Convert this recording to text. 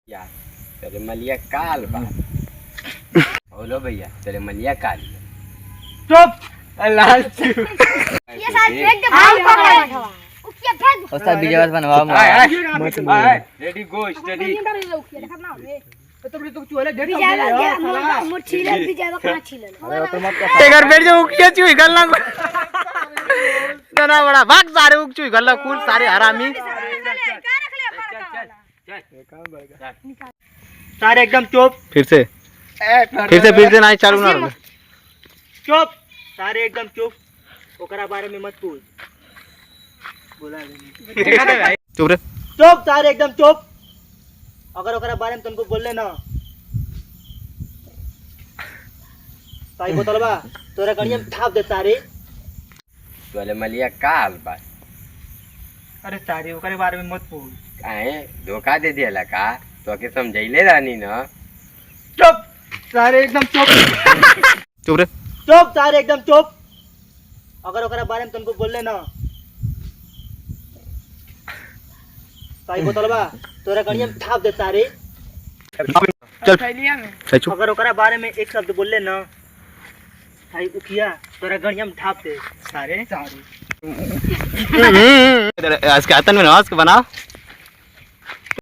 यार तेरे मलिया काल बा बोलो भैया तेरे मलिया काल चुप लालचू ये साथ फेंक दे भाई बैठवा उसके फेंक उस्ताद बीजे बात बनवाओ रेडी गो स्टडी तो चूहे डेढ़ बिजावा मुठीले बिजावा कहां छीले घर बैठ जाओ क्या चुई गल्ला तना बड़ा भाग सारे उग चुई गल्ला कुल सारे हरामी सारे एकदम चुप फिर से नहीं चालू ना होगा चुप सारे एकदम चुप ओकरा बारे में मत पूछ बोला नहीं चुप रे चुप सारे एकदम चुप अगर ओकरा बारे में तुमको बोलले ना भाई बोतलबा तोरा गड़िया में ठाप दे सारे तोले मलिया काल बा अरे सारे ओकरे बारे में मत पूछ काहे धोखा दे दिया का तो के समझैले रानी ना चुप सारे एकदम चुप चुप रे चुप सारे एकदम चुप अगर ओकरा बारे में तुमको बोलले ना भाई बोतलबा तोरा गड़िया में ठाप दे सारे चल चुप अगर ओकरा बारे में एक शब्द बोलले ना भाई उखिया तोरा गड़िया में ठाप दे सारे आज के आतन में नवाज के बनाओ